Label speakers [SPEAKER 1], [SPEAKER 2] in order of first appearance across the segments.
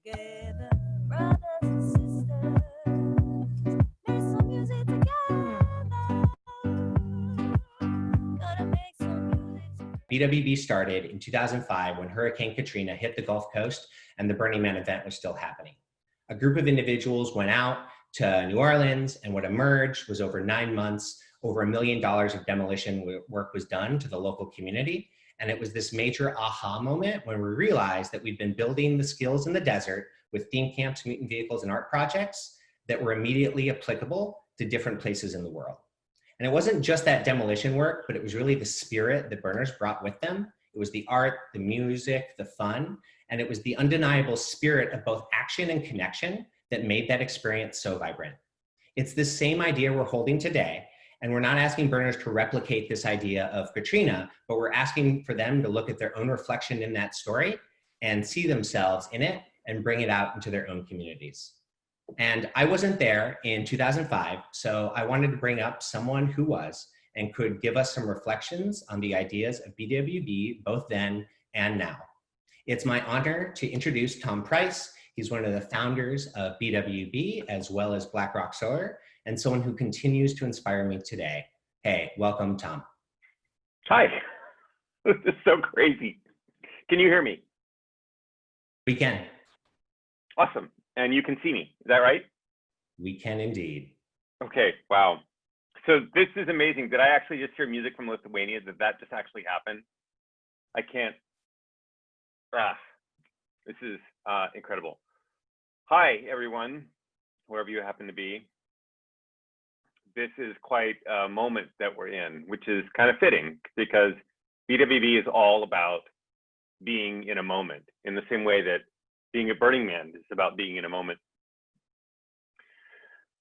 [SPEAKER 1] together, brothers and sisters, make some music together. Gotta make some music.
[SPEAKER 2] BWB started in 2005 when Hurricane Katrina hit the Gulf Coast and the Burning Man event was still happening. A group of individuals went out to New Orleans, and what emerged was over 9 months, over $1 million of demolition work was done to the local community. And it was this major aha moment when we realized that we'd been building the skills in the desert with theme camps, mutant vehicles, and art projects that were immediately applicable to different places in the world. And it wasn't just that demolition work, but it was really the spirit that burners brought with them. It was the art, the music, the fun, and it was the undeniable spirit of both action and connection that made that experience so vibrant. It's the same idea we're holding today, and we're not asking burners to replicate this idea of Katrina, but we're asking for them to look at their own reflection in that story and see themselves in it and bring it out into their own communities. And I wasn't there in 2005, so I wanted to bring up someone who was and could give us some reflections on the ideas of BWB both then and now. It's my honor to introduce Tom Price. He's one of the founders of BWB as well as BlackRock Solar, and someone who continues to inspire me today. Hey, welcome, Tom.
[SPEAKER 3] Hi, this is so crazy. Can you hear me?
[SPEAKER 2] We can.
[SPEAKER 3] Awesome, and you can see me, is that right?
[SPEAKER 2] We can indeed.
[SPEAKER 3] Okay, wow. So this is amazing. Did I actually just hear music from Lithuania? Did that just actually happen? I can't, this is incredible. Hi, everyone, wherever you happen to be. This is quite a moment that we're in, which is kind of fitting because BWB is all about being in a moment in the same way that being a Burning Man is about being in a moment.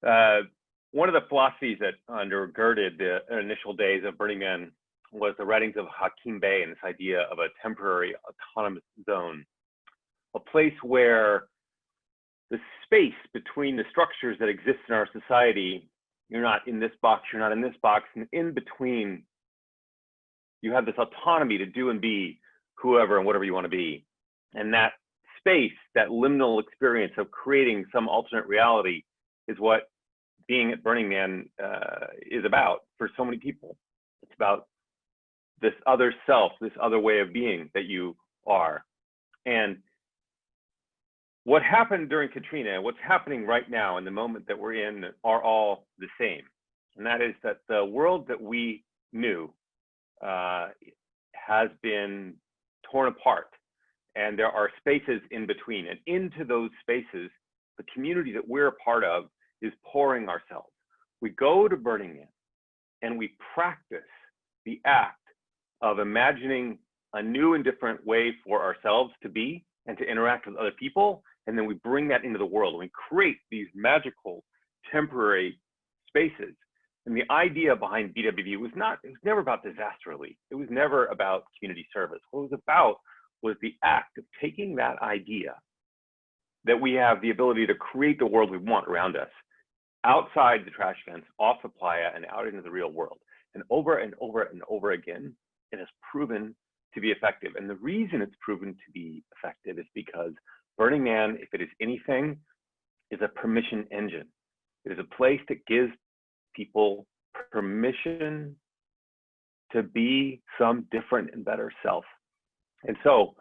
[SPEAKER 3] One of the philosophies that undergirded the initial days of Burning Man was the writings of Hakim Bey and this idea of a temporary autonomous zone, a place where the space between the structures that exist in our society, you're not in this box, you're not in this box, and in between, you have this autonomy to do and be whoever and whatever you want to be. And that space, that liminal experience of creating some alternate reality is what being at Burning Man is about for so many people. It's about this other self, this other way of being that you are. And what happened during Katrina, what's happening right now in the moment that we're in are all the same. And that is that the world that we knew has been torn apart. And there are spaces in between. And into those spaces, the community that we're a part of is pouring ourselves. We go to Burning Man and we practice the act of imagining a new and different way for ourselves to be and to interact with other people. And then we bring that into the world and we create these magical temporary spaces. And the idea behind BWB was never about disaster relief. It was never about community service. What it was about was the act of taking that idea that we have the ability to create the world we want around us, outside the trash fence, off the playa, and out into the real world. And over and over and over again, it has proven to be effective. And the reason it's proven to be effective is because Burning Man, if it is anything, is a permission engine. It is a place that gives people permission to be some different and better self. And so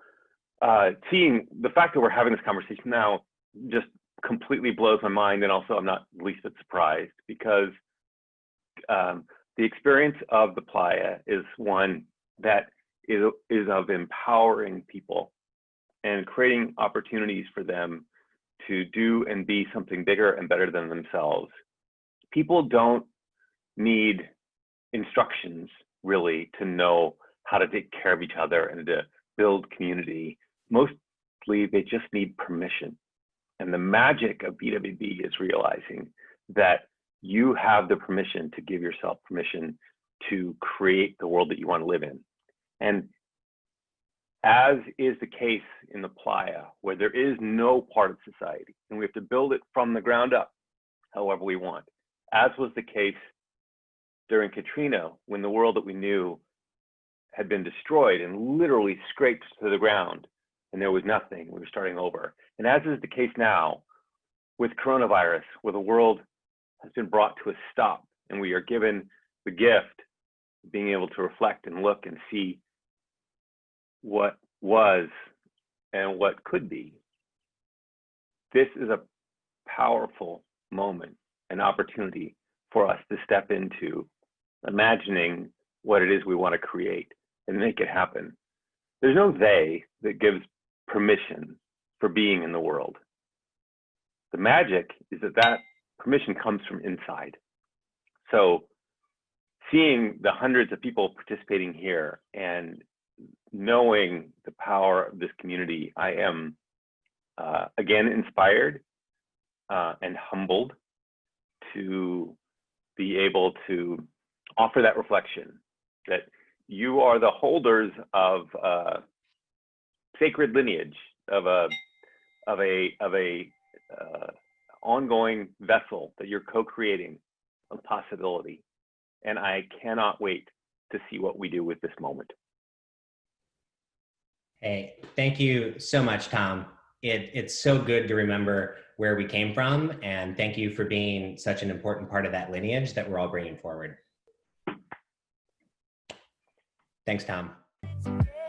[SPEAKER 3] seeing the fact that we're having this conversation now just completely blows my mind. And also I'm not the least bit surprised because the experience of the playa is one that is of empowering people and creating opportunities for them to do and be something bigger and better than themselves. People don't need instructions really to know how to take care of each other and to build community. Mostly they just need permission. And the magic of BWB is realizing that you have the permission to give yourself permission to create the world that you want to live in. And as is the case in the playa, where there is no part of society, and we have to build it from the ground up, however we want, as was the case during Katrina, when the world that we knew had been destroyed and literally scraped to the ground, and there was nothing. We were starting over. And as is the case now with coronavirus, where the world has been brought to a stop and we are given the gift of being able to reflect and look and see what was and what could be. This is a powerful moment, an opportunity for us to step into imagining what it is we want to create and make it happen. There's no they that gives permission for being in the world. The magic is that that permission comes from inside. So seeing the hundreds of people participating here and knowing the power of this community, I am again inspired and humbled to be able to offer that reflection that you are the holders of sacred lineage, of a ongoing vessel that you're co-creating of possibility. And I cannot wait to see what we do with this moment.
[SPEAKER 2] Hey, thank you so much, Tom. It's so good to remember where we came from, and thank you for being such an important part of that lineage that we're all bringing forward. Thanks, Tom.
[SPEAKER 1] together.